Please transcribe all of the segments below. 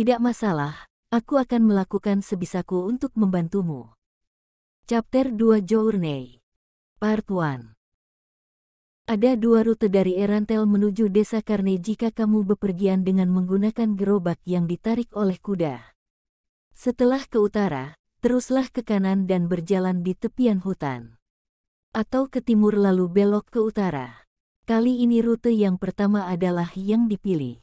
Tidak masalah, aku akan melakukan sebisaku untuk membantumu. Chapter 2 Journey Part 1. Ada dua rute dari Erantel menuju desa Karne jika kamu bepergian dengan menggunakan gerobak yang ditarik oleh kuda. Setelah ke utara, teruslah ke kanan dan berjalan di tepian hutan. Atau ke timur lalu belok ke utara. Kali ini rute yang pertama adalah yang dipilih.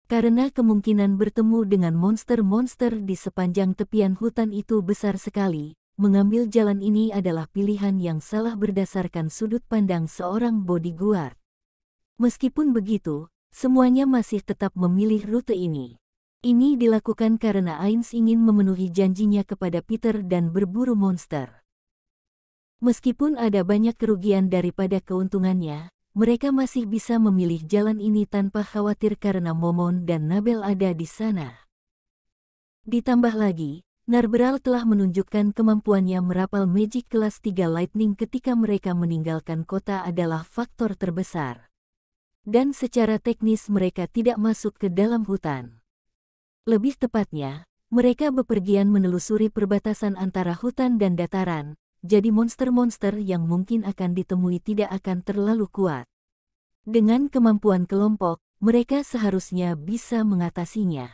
Karena kemungkinan bertemu dengan monster-monster di sepanjang tepian hutan itu besar sekali, mengambil jalan ini adalah pilihan yang salah berdasarkan sudut pandang seorang bodyguard. Meskipun begitu, semuanya masih tetap memilih rute ini. Ini dilakukan karena Ainz ingin memenuhi janjinya kepada Peter dan berburu monster. Meskipun ada banyak kerugian daripada keuntungannya, mereka masih bisa memilih jalan ini tanpa khawatir karena Momon dan Nabel ada di sana. Ditambah lagi, Narberal telah menunjukkan kemampuannya merapal magic kelas 3 Lightning ketika mereka meninggalkan kota adalah faktor terbesar. Dan secara teknis mereka tidak masuk ke dalam hutan. Lebih tepatnya, mereka bepergian menelusuri perbatasan antara hutan dan dataran, jadi monster-monster yang mungkin akan ditemui tidak akan terlalu kuat. Dengan kemampuan kelompok, mereka seharusnya bisa mengatasinya.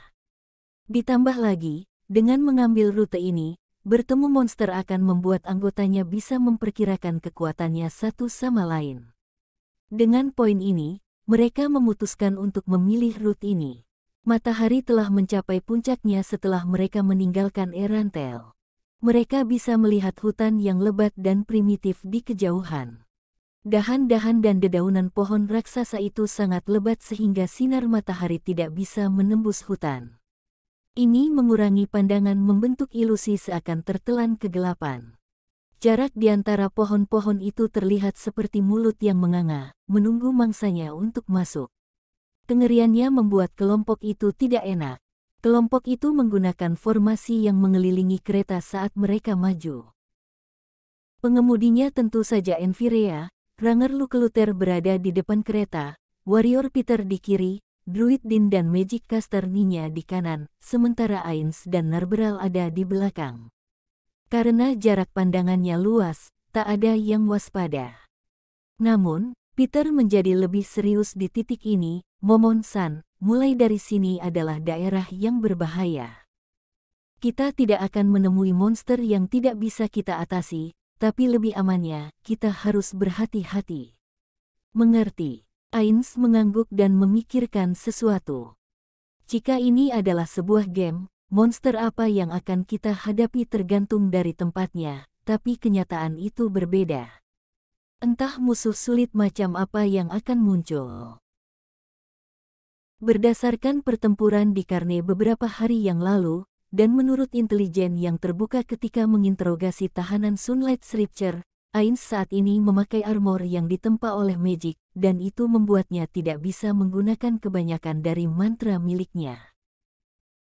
Ditambah lagi, dengan mengambil rute ini, bertemu monster akan membuat anggotanya bisa memperkirakan kekuatannya satu sama lain. Dengan poin ini, mereka memutuskan untuk memilih rute ini. Matahari telah mencapai puncaknya setelah mereka meninggalkan Erantel. Mereka bisa melihat hutan yang lebat dan primitif di kejauhan. Dahan-dahan dan dedaunan pohon raksasa itu sangat lebat sehingga sinar matahari tidak bisa menembus hutan. Ini mengurangi pandangan membentuk ilusi seakan tertelan kegelapan. Jarak di antara pohon-pohon itu terlihat seperti mulut yang menganga, menunggu mangsanya untuk masuk. Kengeriannya membuat kelompok itu tidak enak. Kelompok itu menggunakan formasi yang mengelilingi kereta saat mereka maju. Pengemudinya tentu saja Enfirea, Ranger Lukeluter berada di depan kereta, Warrior Peter di kiri, Druid Din dan Magic Caster Ninya di kanan, sementara Ainz dan Narberal ada di belakang. Karena jarak pandangannya luas, tak ada yang waspada. Namun, Peter menjadi lebih serius di titik ini. Momon-san, mulai dari sini adalah daerah yang berbahaya. Kita tidak akan menemui monster yang tidak bisa kita atasi, tapi lebih amannya, kita harus berhati-hati. Mengerti? Ainz mengangguk dan memikirkan sesuatu. Jika ini adalah sebuah game, monster apa yang akan kita hadapi tergantung dari tempatnya, tapi kenyataan itu berbeda. Entah musuh sulit macam apa yang akan muncul. Berdasarkan pertempuran di Karne beberapa hari yang lalu, dan menurut intelijen yang terbuka ketika menginterogasi tahanan Sunlight Scripture, Ainz saat ini memakai armor yang ditempa oleh magic, dan itu membuatnya tidak bisa menggunakan kebanyakan dari mantra miliknya.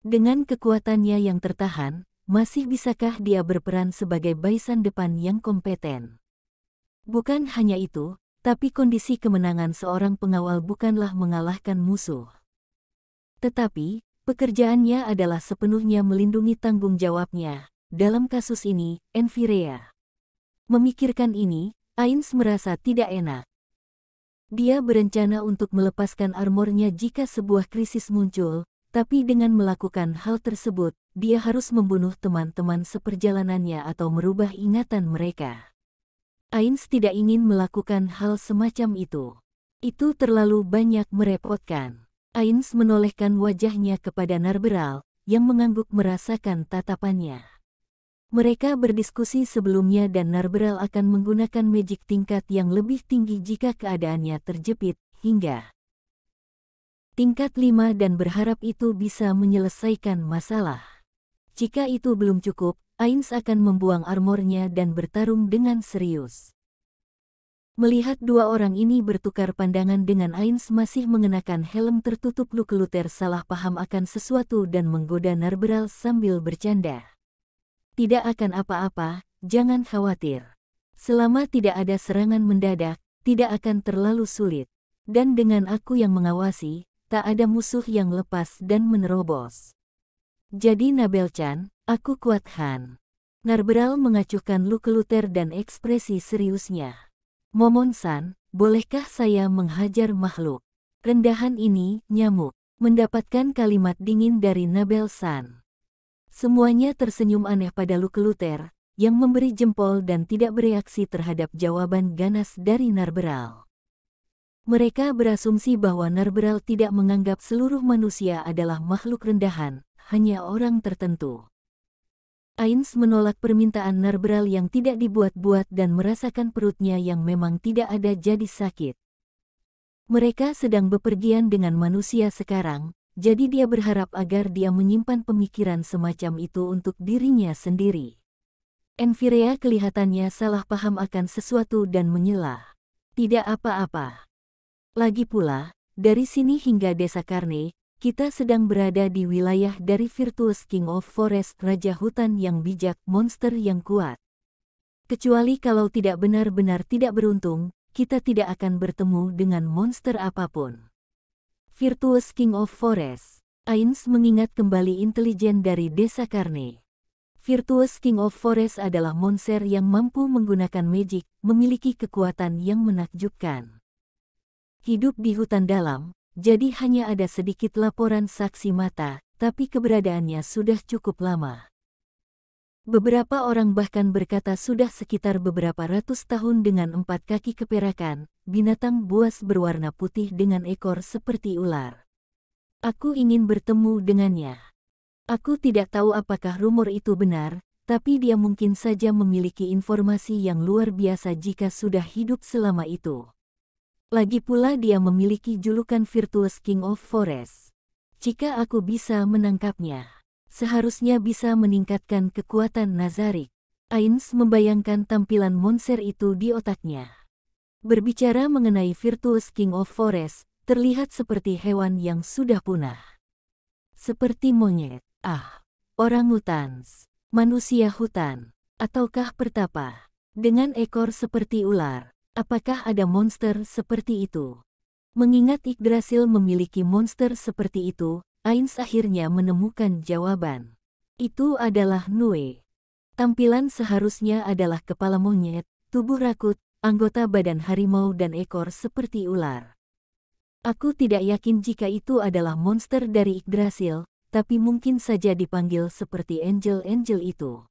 Dengan kekuatannya yang tertahan, masih bisakah dia berperan sebagai barisan depan yang kompeten? Bukan hanya itu, tapi kondisi kemenangan seorang pengawal bukanlah mengalahkan musuh. Tetapi, pekerjaannya adalah sepenuhnya melindungi tanggung jawabnya. Dalam kasus ini, Enfirea. Memikirkan ini, Ainz merasa tidak enak. Dia berencana untuk melepaskan armornya jika sebuah krisis muncul, tapi dengan melakukan hal tersebut, dia harus membunuh teman-teman seperjalanannya atau merubah ingatan mereka. Ainz tidak ingin melakukan hal semacam itu. Itu terlalu banyak merepotkan. Ainz menolehkan wajahnya kepada Narberal, yang mengangguk merasakan tatapannya. Mereka berdiskusi sebelumnya dan Narberal akan menggunakan magic tingkat yang lebih tinggi jika keadaannya terjepit, hingga tingkat 5 dan berharap itu bisa menyelesaikan masalah. Jika itu belum cukup, Ainz akan membuang armornya dan bertarung dengan serius. Melihat dua orang ini bertukar pandangan dengan Ainz masih mengenakan helm tertutup, Lukeluter salah paham akan sesuatu dan menggoda Narberal sambil bercanda. Tidak akan apa-apa, jangan khawatir. Selama tidak ada serangan mendadak, tidak akan terlalu sulit. Dan dengan aku yang mengawasi, tak ada musuh yang lepas dan menerobos. Jadi Nabel-chan, aku kuat Han. Narberal mengacuhkan luka Luther dan ekspresi seriusnya. Momon-san, bolehkah saya menghajar makhluk rendahan ini, nyamuk? Mendapatkan kalimat dingin dari Nabel-san. Semuanya tersenyum aneh pada luka Luther, yang memberi jempol dan tidak bereaksi terhadap jawaban ganas dari Narberal. Mereka berasumsi bahwa Narberal tidak menganggap seluruh manusia adalah makhluk rendahan, hanya orang tertentu. Ains menolak permintaan Narberal yang tidak dibuat-buat dan merasakan perutnya yang memang tidak ada jadi sakit. Mereka sedang bepergian dengan manusia sekarang, jadi dia berharap agar dia menyimpan pemikiran semacam itu untuk dirinya sendiri. Enfirea kelihatannya salah paham akan sesuatu dan menyela. Tidak apa-apa. Lagi pula, dari sini hingga desa Karne, kita sedang berada di wilayah dari Virtuous King of Forest, Raja Hutan yang bijak, monster yang kuat. Kecuali kalau tidak benar-benar tidak beruntung, kita tidak akan bertemu dengan monster apapun. Virtuous King of Forest. Ains mengingat kembali intelijen dari desa Karne. Virtuous King of Forest adalah monster yang mampu menggunakan magic, memiliki kekuatan yang menakjubkan. Hidup di hutan dalam, jadi hanya ada sedikit laporan saksi mata, tapi keberadaannya sudah cukup lama. Beberapa orang bahkan berkata sudah sekitar beberapa ratus tahun dengan 4 kaki keperakan, binatang buas berwarna putih dengan ekor seperti ular. Aku ingin bertemu dengannya. Aku tidak tahu apakah rumor itu benar, tapi dia mungkin saja memiliki informasi yang luar biasa jika sudah hidup selama itu. Lagi pula dia memiliki julukan Virtuous King of Forest. Jika aku bisa menangkapnya, seharusnya bisa meningkatkan kekuatan Nazarik. Ains membayangkan tampilan monster itu di otaknya. Berbicara mengenai Virtuous King of Forest, terlihat seperti hewan yang sudah punah. Seperti monyet, orangutans, manusia hutan, ataukah pertapa, dengan ekor seperti ular. Apakah ada monster seperti itu? Mengingat Yggdrasil memiliki monster seperti itu, Ains akhirnya menemukan jawaban. Itu adalah Nue. Tampilan seharusnya adalah kepala monyet, tubuh rakut, anggota badan harimau dan ekor seperti ular. Aku tidak yakin jika itu adalah monster dari Yggdrasil, tapi mungkin saja dipanggil seperti angel-angel itu.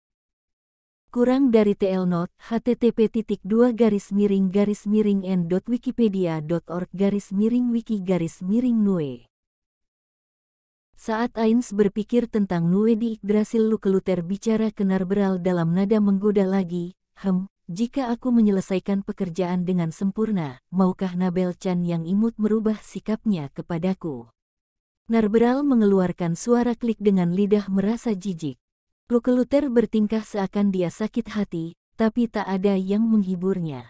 Kurang dari TL Note, http://n.wikipedia.org/wiki-nue. Saat Ains berpikir tentang Nue di Yggdrasil, luka Luther bicara ke Narberal dalam nada menggoda lagi, jika aku menyelesaikan pekerjaan dengan sempurna, maukah Nabel-chan yang imut merubah sikapnya kepadaku? Narberal mengeluarkan suara klik dengan lidah merasa jijik. Luka Luther bertingkah seakan dia sakit hati, tapi tak ada yang menghiburnya.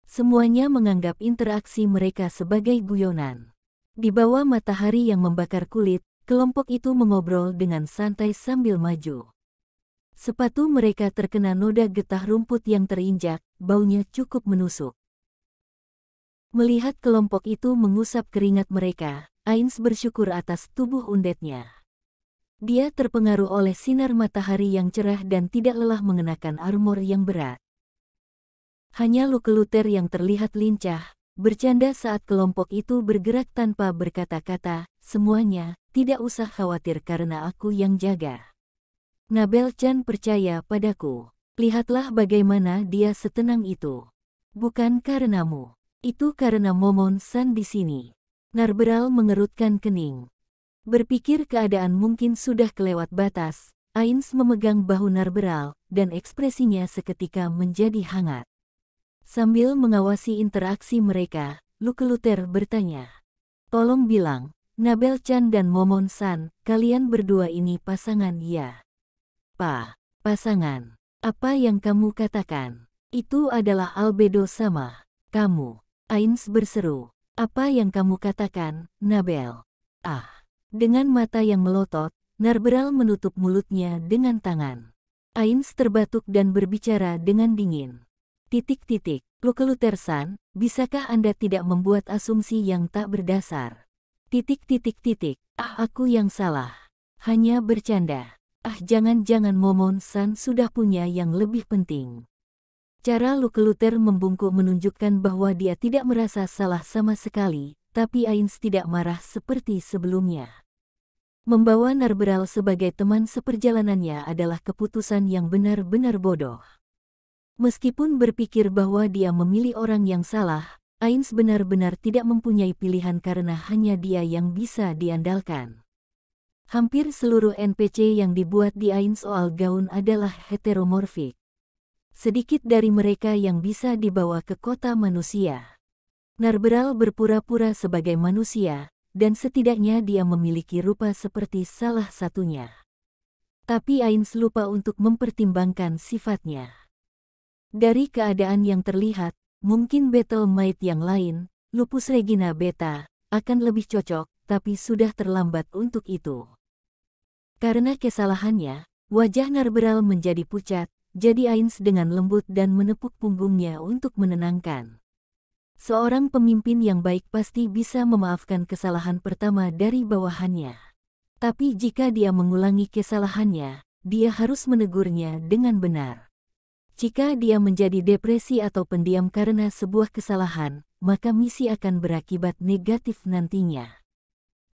Semuanya menganggap interaksi mereka sebagai guyonan. Di bawah matahari yang membakar kulit, kelompok itu mengobrol dengan santai sambil maju. Sepatu mereka terkena noda getah rumput yang terinjak, baunya cukup menusuk. Melihat kelompok itu mengusap keringat mereka, Ains bersyukur atas tubuh undetnya. Dia terpengaruh oleh sinar matahari yang cerah dan tidak lelah mengenakan armor yang berat. Hanya luka Luther yang terlihat lincah, bercanda saat kelompok itu bergerak tanpa berkata-kata, semuanya, tidak usah khawatir karena aku yang jaga. Nabel-chan percaya padaku. Lihatlah bagaimana dia setenang itu. Bukan karenamu. Itu karena Momon-san di sini. Narberal mengerutkan kening. Berpikir keadaan mungkin sudah kelewat batas, Ains memegang bahu Narberal, dan ekspresinya seketika menjadi hangat. Sambil mengawasi interaksi mereka, luka Luther bertanya. Tolong bilang, Nabel-chan dan Momon-san, kalian berdua ini pasangan ya? Pasangan. Apa yang kamu katakan? Itu adalah albedo sama kamu. Ains berseru. Apa yang kamu katakan, Nabel? Dengan mata yang melotot, Narberal menutup mulutnya dengan tangan. Ains terbatuk dan berbicara dengan dingin. Luka Luther-san, bisakah Anda tidak membuat asumsi yang tak berdasar? Aku yang salah. Hanya bercanda. Jangan-jangan Momon-san sudah punya yang lebih penting. Cara Luke Luther membungkuk menunjukkan bahwa dia tidak merasa salah sama sekali, tapi Ainz tidak marah seperti sebelumnya. Membawa Narberal sebagai teman seperjalanannya adalah keputusan yang benar-benar bodoh. Meskipun berpikir bahwa dia memilih orang yang salah, Ainz benar-benar tidak mempunyai pilihan karena hanya dia yang bisa diandalkan. Hampir seluruh NPC yang dibuat di Ainz Oal Gaun adalah heteromorfik. Sedikit dari mereka yang bisa dibawa ke kota manusia. Narberal berpura-pura sebagai manusia, dan setidaknya dia memiliki rupa seperti salah satunya. Tapi Ainz lupa untuk mempertimbangkan sifatnya. Dari keadaan yang terlihat, mungkin Battle Might yang lain, Lupus Regina Beta, akan lebih cocok, tapi sudah terlambat untuk itu. Karena kesalahannya, wajah Narberal menjadi pucat, jadi Ainz dengan lembut dan menepuk punggungnya untuk menenangkan. Seorang pemimpin yang baik pasti bisa memaafkan kesalahan pertama dari bawahannya. Tapi jika dia mengulangi kesalahannya, dia harus menegurnya dengan benar. Jika dia menjadi depresi atau pendiam karena sebuah kesalahan, maka misi akan berakibat negatif nantinya.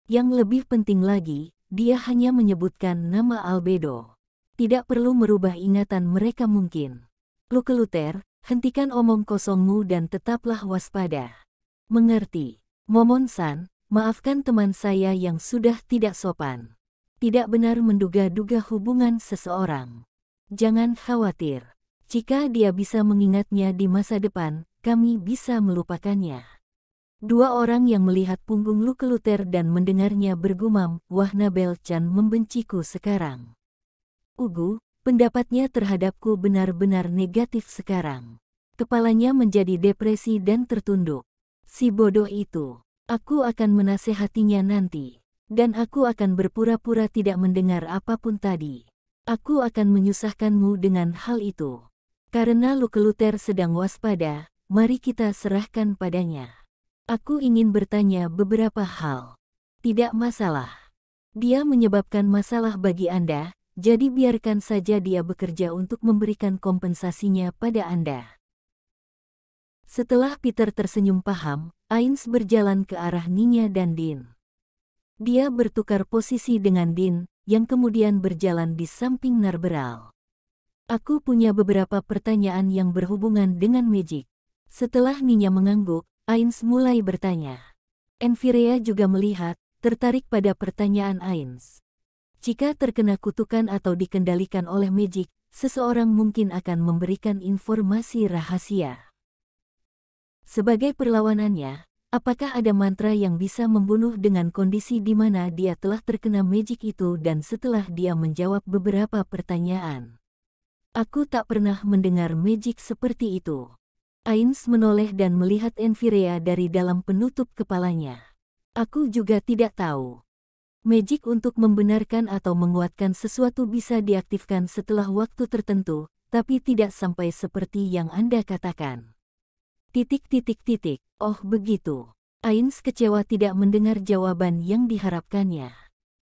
Yang lebih penting lagi, dia hanya menyebutkan nama Albedo. Tidak perlu merubah ingatan mereka mungkin. Luke Luther, hentikan omong kosongmu dan tetaplah waspada. Mengerti. Momon-san, maafkan teman saya yang sudah tidak sopan. Tidak benar menduga-duga hubungan seseorang. Jangan khawatir. Jika dia bisa mengingatnya di masa depan, kami bisa melupakannya. Dua orang yang melihat punggung Luke Luther dan mendengarnya bergumam, wah Nabel-chan membenciku sekarang. Pendapatnya terhadapku benar-benar negatif sekarang. Kepalanya menjadi depresi dan tertunduk. Si bodoh itu. Aku akan menasehatinya nanti. Dan aku akan berpura-pura tidak mendengar apapun tadi. Aku akan menyusahkanmu dengan hal itu. Karena Luke Luther sedang waspada, mari kita serahkan padanya. Aku ingin bertanya beberapa hal. Tidak masalah. Dia menyebabkan masalah bagi Anda, jadi biarkan saja dia bekerja untuk memberikan kompensasinya pada Anda. Setelah Peter tersenyum paham, Ainz berjalan ke arah Ninya dan Din. Dia bertukar posisi dengan Din, yang kemudian berjalan di samping Narberal. Aku punya beberapa pertanyaan yang berhubungan dengan magic. Setelah Ninya mengangguk, Ainz mulai bertanya. Enfirea juga melihat, tertarik pada pertanyaan Ainz. Jika terkena kutukan atau dikendalikan oleh magic, seseorang mungkin akan memberikan informasi rahasia. Sebagai perlawanannya, apakah ada mantra yang bisa membunuh dengan kondisi di mana dia telah terkena magic itu dan setelah dia menjawab beberapa pertanyaan? Aku tak pernah mendengar magic seperti itu. Ainz menoleh dan melihat Enfirea dari dalam penutup kepalanya. Aku juga tidak tahu. Magic untuk membenarkan atau menguatkan sesuatu bisa diaktifkan setelah waktu tertentu, tapi tidak sampai seperti yang Anda katakan. Oh begitu. Ainz kecewa tidak mendengar jawaban yang diharapkannya.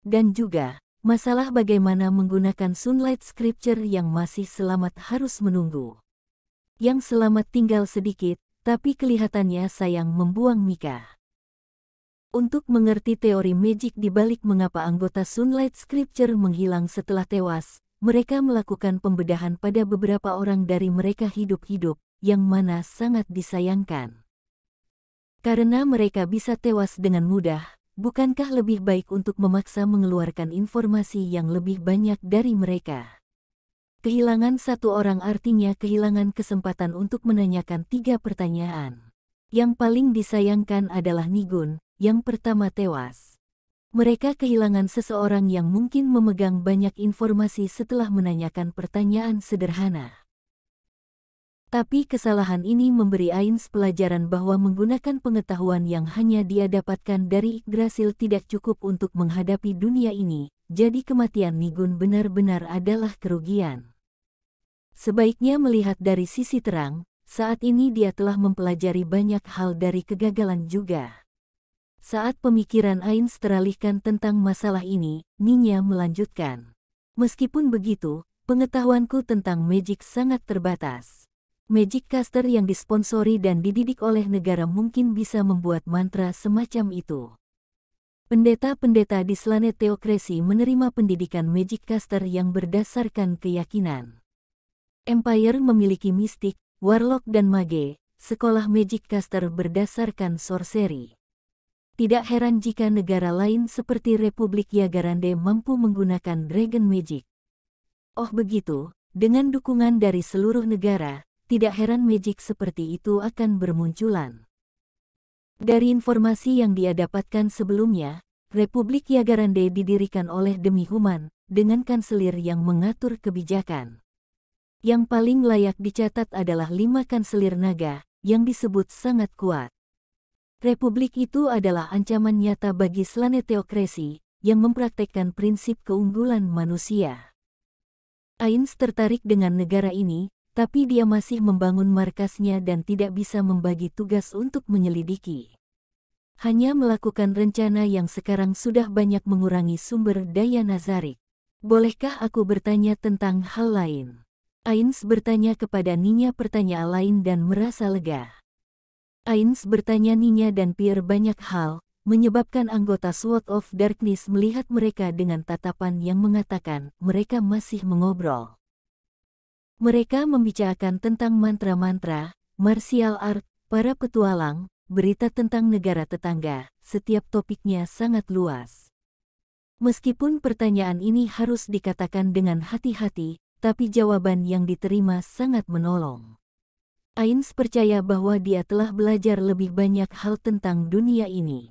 Dan juga, masalah bagaimana menggunakan Sunlight Scripture yang masih selamat harus menunggu. Yang selamat tinggal sedikit, tapi kelihatannya sayang membuang Mika. Untuk mengerti teori magic di balik mengapa anggota Sunlight Scripture menghilang setelah tewas, mereka melakukan pembedahan pada beberapa orang dari mereka hidup-hidup, yang mana sangat disayangkan. Karena mereka bisa tewas dengan mudah, bukankah lebih baik untuk memaksa mengeluarkan informasi yang lebih banyak dari mereka? Kehilangan satu orang artinya kehilangan kesempatan untuk menanyakan 3 pertanyaan. Yang paling disayangkan adalah Nigun, yang pertama tewas. Mereka kehilangan seseorang yang mungkin memegang banyak informasi setelah menanyakan pertanyaan sederhana. Tapi kesalahan ini memberi Ainz pelajaran bahwa menggunakan pengetahuan yang hanya dia dapatkan dari Yggdrasil tidak cukup untuk menghadapi dunia ini, jadi kematian Nigun benar-benar adalah kerugian. Sebaiknya melihat dari sisi terang, saat ini dia telah mempelajari banyak hal dari kegagalan juga. Saat pemikiran Ains teralihkan tentang masalah ini, Ninya melanjutkan. Meskipun begitu, pengetahuanku tentang magic sangat terbatas. Magic caster yang disponsori dan dididik oleh negara mungkin bisa membuat mantra semacam itu. Pendeta-pendeta di Slanet Theocracy menerima pendidikan magic caster yang berdasarkan keyakinan. Empire memiliki mistik, warlock dan mage, sekolah magic caster berdasarkan sorcery. Tidak heran jika negara lain seperti Republik Yagarande mampu menggunakan Dragon Magic. Oh begitu, dengan dukungan dari seluruh negara, tidak heran magic seperti itu akan bermunculan. Dari informasi yang dia dapatkan sebelumnya, Republik Yagarande didirikan oleh Demi Human, dengan kanselir yang mengatur kebijakan. Yang paling layak dicatat adalah 5 kanselir naga, yang disebut sangat kuat. Republik itu adalah ancaman nyata bagi Slanet Theocracy, yang mempraktekkan prinsip keunggulan manusia. Ains tertarik dengan negara ini, tapi dia masih membangun markasnya dan tidak bisa membagi tugas untuk menyelidiki. Hanya melakukan rencana yang sekarang sudah banyak mengurangi sumber daya Nazarik. Bolehkah aku bertanya tentang hal lain? Ains bertanya kepada Ninya pertanyaan lain dan merasa lega. Ains bertanya Ninya dan Pierre banyak hal, menyebabkan anggota Sword of Darkness melihat mereka dengan tatapan yang mengatakan mereka masih mengobrol. Mereka membicarakan tentang mantra-mantra, martial art, para petualang, berita tentang negara tetangga, setiap topiknya sangat luas. Meskipun pertanyaan ini harus dikatakan dengan hati-hati, tapi jawaban yang diterima sangat menolong. Ains percaya bahwa dia telah belajar lebih banyak hal tentang dunia ini.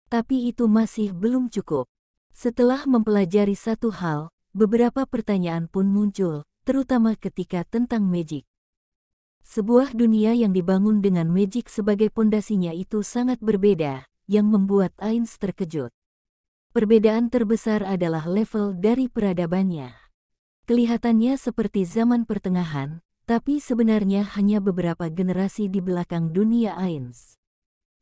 Tapi itu masih belum cukup. Setelah mempelajari satu hal, beberapa pertanyaan pun muncul, terutama ketika tentang magic. Sebuah dunia yang dibangun dengan magic sebagai pondasinya itu sangat berbeda, yang membuat Ains terkejut. Perbedaan terbesar adalah level dari peradabannya. Kelihatannya seperti zaman pertengahan, tapi sebenarnya hanya beberapa generasi di belakang dunia Ains.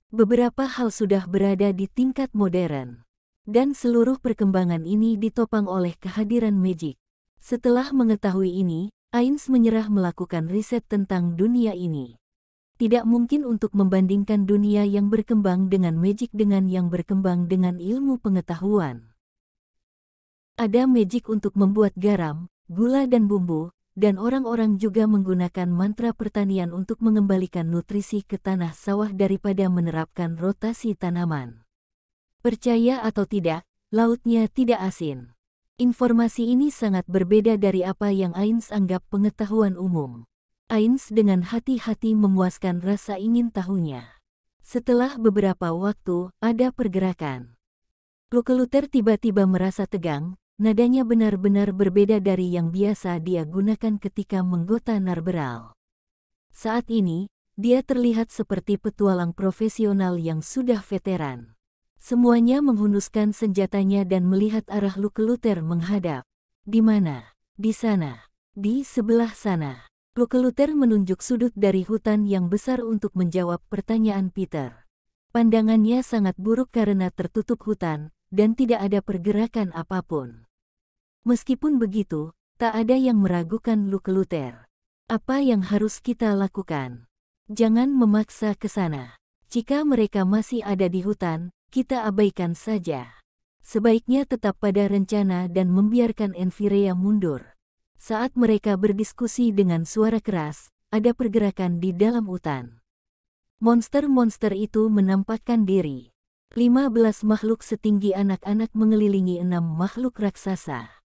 Beberapa hal sudah berada di tingkat modern. Dan seluruh perkembangan ini ditopang oleh kehadiran magic. Setelah mengetahui ini, Ains menyerah melakukan riset tentang dunia ini. Tidak mungkin untuk membandingkan dunia yang berkembang dengan magic dengan yang berkembang dengan ilmu pengetahuan. Ada magic untuk membuat garam, gula dan bumbu, dan orang-orang juga menggunakan mantra pertanian untuk mengembalikan nutrisi ke tanah sawah daripada menerapkan rotasi tanaman. Percaya atau tidak, lautnya tidak asin. Informasi ini sangat berbeda dari apa yang Ains anggap pengetahuan umum. Ains dengan hati-hati memuaskan rasa ingin tahunya. Setelah beberapa waktu, ada pergerakan. Lukeluter tiba-tiba merasa tegang. Nadanya benar-benar berbeda dari yang biasa dia gunakan ketika menggota Narberal. Saat ini, dia terlihat seperti petualang profesional yang sudah veteran. Semuanya menghunuskan senjatanya dan melihat arah Lukeluter menghadap. Di mana? Di sana. Di sebelah sana. Lukeluter menunjuk sudut dari hutan yang besar untuk menjawab pertanyaan Peter. Pandangannya sangat buruk karena tertutup hutan, dan tidak ada pergerakan apapun. Meskipun begitu, tak ada yang meragukan Lukeluter. Apa yang harus kita lakukan? Jangan memaksa ke sana. Jika mereka masih ada di hutan, kita abaikan saja. Sebaiknya tetap pada rencana dan membiarkan Enfirea mundur. Saat mereka berdiskusi dengan suara keras, ada pergerakan di dalam hutan. Monster-monster itu menampakkan diri. 15 makhluk setinggi anak-anak mengelilingi 6 makhluk raksasa.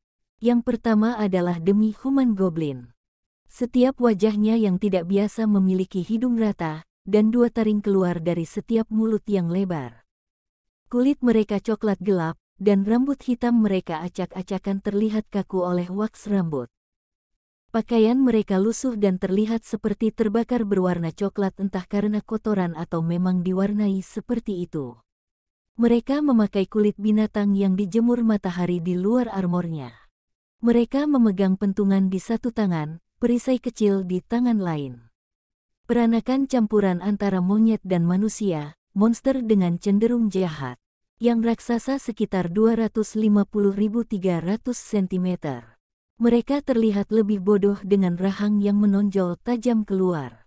Yang pertama adalah Demi Human Goblin. Setiap wajahnya yang tidak biasa memiliki hidung rata, dan 2 taring keluar dari setiap mulut yang lebar. Kulit mereka coklat gelap, dan rambut hitam mereka acak-acakan terlihat kaku oleh waks rambut. Pakaian mereka lusuh dan terlihat seperti terbakar berwarna coklat entah karena kotoran atau memang diwarnai seperti itu. Mereka memakai kulit binatang yang dijemur matahari di luar armornya. Mereka memegang pentungan di satu tangan, perisai kecil di tangan lain. Peranakan campuran antara monyet dan manusia, monster dengan cenderung jahat. Yang raksasa sekitar 250.300 cm. Mereka terlihat lebih bodoh dengan rahang yang menonjol tajam keluar.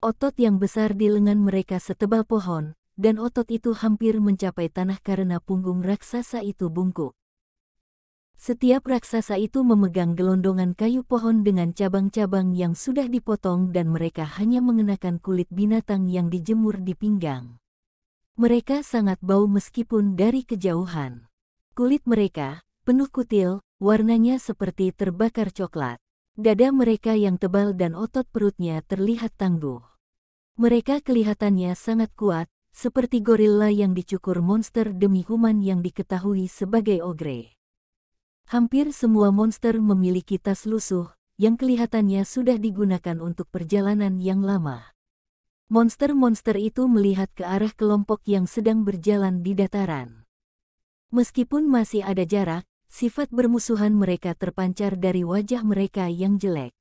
Otot yang besar di lengan mereka setebal pohon, dan otot itu hampir mencapai tanah karena punggung raksasa itu bungkuk. Setiap raksasa itu memegang gelondongan kayu pohon dengan cabang-cabang yang sudah dipotong dan mereka hanya mengenakan kulit binatang yang dijemur di pinggang. Mereka sangat bau meskipun dari kejauhan. Kulit mereka, penuh kutil, warnanya seperti terbakar coklat. Dada mereka yang tebal dan otot perutnya terlihat tangguh. Mereka kelihatannya sangat kuat, seperti gorila yang dicukur monster demi human yang diketahui sebagai ogre. Hampir semua monster memiliki tas lusuh, yang kelihatannya sudah digunakan untuk perjalanan yang lama. Monster-monster itu melihat ke arah kelompok yang sedang berjalan di dataran. Meskipun masih ada jarak, sifat bermusuhan mereka terpancar dari wajah mereka yang jelek.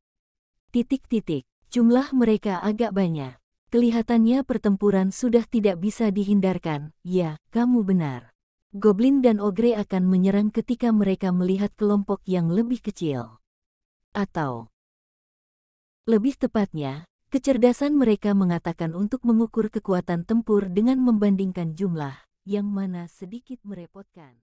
Jumlah mereka agak banyak. Kelihatannya pertempuran sudah tidak bisa dihindarkan. Ya, kamu benar. Goblin dan ogre akan menyerang ketika mereka melihat kelompok yang lebih kecil. Atau, lebih tepatnya, kecerdasan mereka mengatakan untuk mengukur kekuatan tempur dengan membandingkan jumlah, yang mana sedikit merepotkan.